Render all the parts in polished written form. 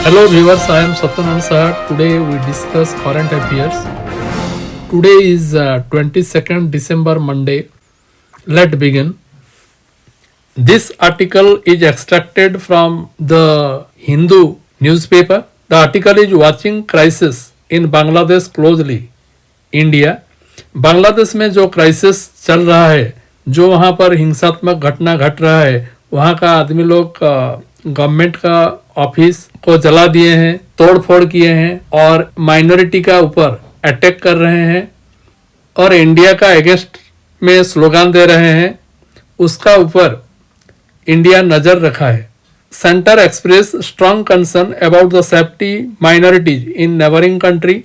Hello viewers, I am Satyanand Sahar. Today we discuss current affairs. Today is 22nd December Monday. Let's begin. This article is extracted from the Hindu newspaper. The article is watching crisis in Bangladesh closely. India. Bangladesh में जो crisis चल रहा है, जो वहाँ पर हिंसात्मक घटना घट रहा है, वहाँ का आदमी लोग गवर्नमेंट का ऑफिस को जला दिए हैं, तोड़ फोड़ किए हैं और माइनॉरिटी का ऊपर अटैक कर रहे हैं और इंडिया का अगेंस्ट में स्लोगन दे रहे हैं, उसका ऊपर इंडिया नजर रखा है. Centre express strong concern about the safety minorities in neighbouring country.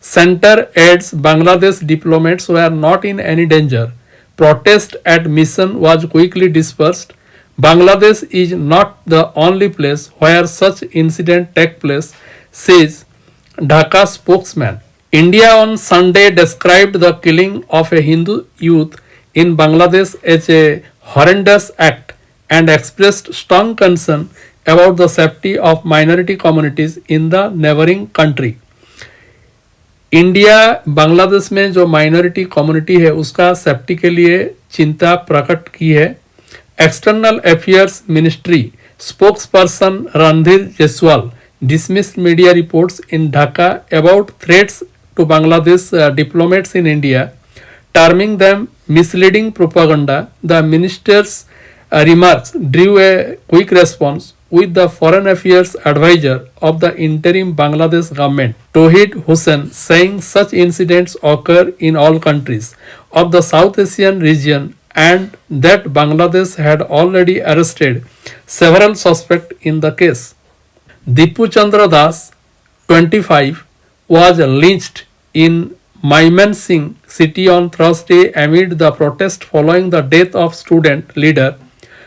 Center adds Bangladesh diplomats were not in any danger. Protest at mission was quickly dispersed. Bangladesh is not the only place where such incident take place, says Dhaka spokesman. India on Sunday described the killing of a Hindu youth in Bangladesh as a horrendous act and expressed strong concern about the safety of minority communities in the neighboring country. India Bangladesh में जो minority community है उसका safety के लिए चिंता प्रकट की है. External affairs ministry spokes person Randhir Jaiswal dismissed media reports in Dhaka about threats to Bangladesh diplomats in India, terming them misleading propaganda. The minister's remarks drew a quick response, with the Foreign Affairs Advisor of the interim Bangladesh government, Tauhid Hussain, saying such incidents occur in all countries of the South Asian region and that Bangladesh had already arrested several suspects in the case. Dipu Chandra Das, 25, was lynched in Mymensingh city on Thursday amid the protest following the death of student leader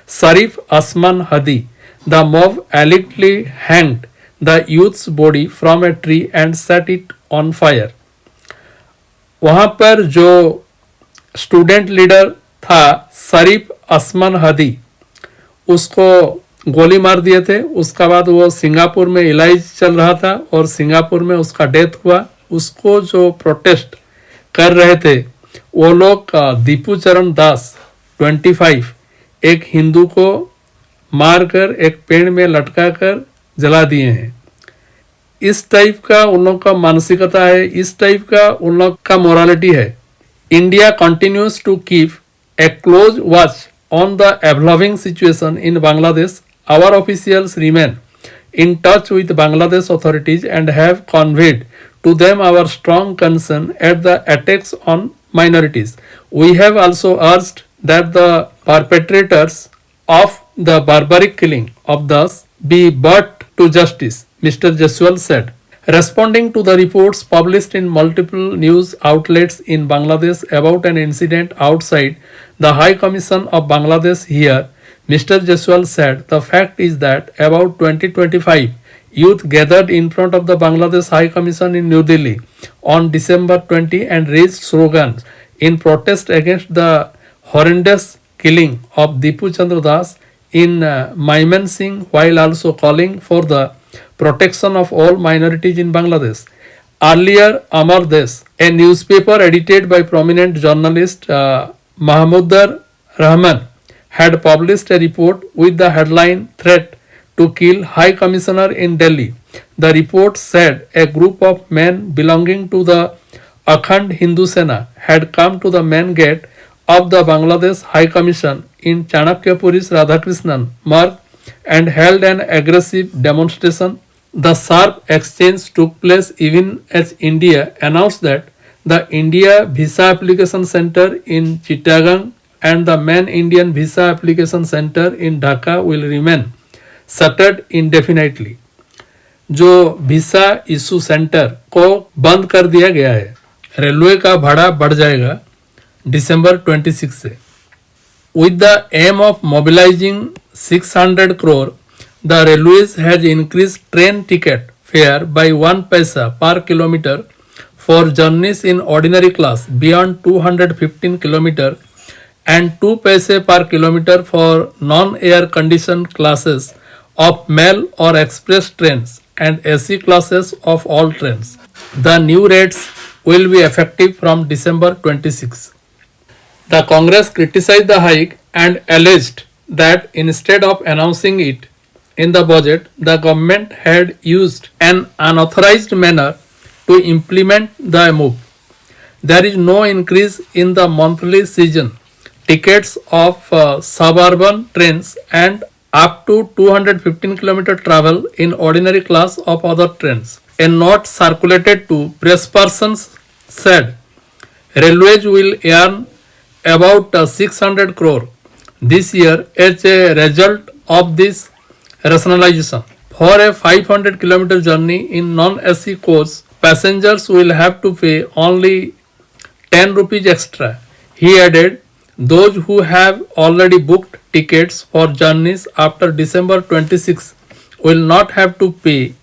Sharif Asman Hadi. The mob allegedly hanged the youth's body from a tree and set it on fire. वहाँ पर जो student leader था शरीफ असमान हदी, उसको गोली मार दिए थे. उसका बाद वो सिंगापुर में इलाज चल रहा था और सिंगापुर में उसका डेथ हुआ. उसको जो प्रोटेस्ट कर रहे थे वो लोग दीपू चरण दास 25 एक हिंदू को मारकर एक पेड़ में लटकाकर जला दिए हैं. इस टाइप का उन लोग का मानसिकता है, इस टाइप का उन लोग का मोरालिटी है. India continues to keep a close watch on the evolving situation in Bangladesh. Our officials remain in touch with Bangladesh authorities and have conveyed to them our strong concern at the attacks on minorities. We have also urged that the perpetrators of the barbaric killing of those be brought to justice, Mr. Jaiswal said. Responding to the reports published in multiple news outlets in Bangladesh about an incident outside the High Commission of Bangladesh here, Mr. Jaiswal said, the fact is that about 20-25 youth gathered in front of the Bangladesh High Commission in New Delhi on December 20 and raised slogans in protest against the horrendous killing of Dipu Chandra Das in Mymensingh, while also calling for the protection of all minorities in Bangladesh. Earlier, Amar Desh, a newspaper edited by prominent journalist Mahmudar Rahman, had published a report with the headline Threat to Kill High Commissioner in Delhi. The report said a group of men belonging to the Akhand Hindu Sena had come to the main gate of the Bangladesh High Commission in Chanakyapuri's Radhakrishnan Marg and held an aggressive demonstration. The sharp exchange took place even as India announced that the India Visa Application Center in Chittagong and the main Indian Visa Application Center in Dhaka will remain shuttered indefinitely. जो visa issue centre को बंद कर दिया गया है. Railway का भाड़ा बढ़ जाएगा दिसंबर 26 से. With the aim of mobilizing 600 crore, the railways has increased train ticket fare by 1 paisa per kilometer for journeys in ordinary class beyond 215 km and 2 paise per kilometer for non-air conditioned classes of mail or express trains and AC classes of all trains. The new rates will be effective from December 26. The Congress criticized the hike and alleged that instead of announcing it in the budget, the government had used an unauthorized manner to implement the move. There is no increase in the monthly season tickets of suburban trains and up to 215 km travel in ordinary class of other trains. A note circulated to press persons said railways will earn about 600 crore this year as a result of this rationalization. For a 500 km journey in non-AC coach, passengers will have to pay only 10 rupees extra. He added, those who have already booked tickets for journeys after December 26 will not have to pay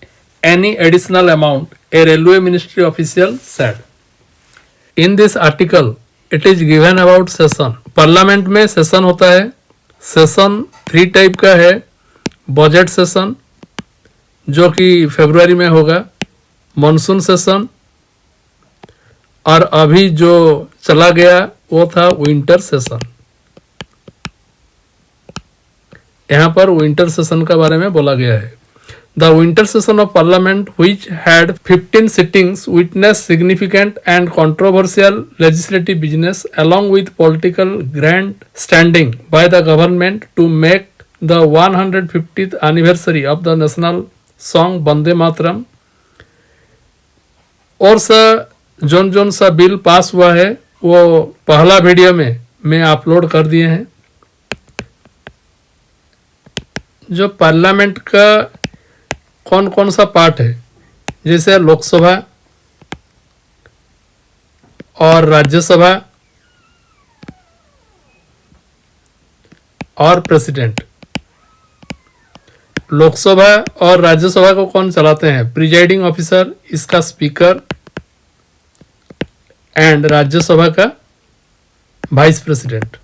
any additional amount, a railway ministry official said. In this article, it is given about session. Parliament में session होता है. Session 3 type का है. Budget session जो कि फरवरी में होगा, monsoon session, और अभी जो चला गया वो था विंटर सेशन. यहाँ पर विंटर सेशन का बारे में बोला गया है. The winter session of parliament, which had 15 sittings, witnessed significant and controversial legislative business along with political grandstanding by the government to make the 150th anniversary of the national song Bande Mataram. और zone सा bill pass हुआ है वो पहला video में मैं upload कर दिए हैं. जो पार्लियामेंट का कौन कौन सा पार्ट है, जैसे लोकसभा और राज्यसभा और प्रेसिडेंट. लोकसभा और राज्यसभा को कौन चलाते हैं? प्रिजाइडिंग ऑफिसर, इसका स्पीकर एंड राज्यसभा का vice president.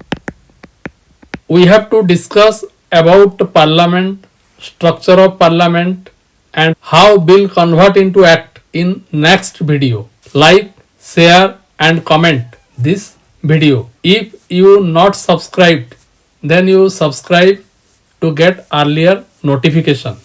We have to discuss about parliament, structure of parliament and how bill convert into act in next video. Like, share and comment this video. If you not subscribed, then you subscribe to get earlier notification.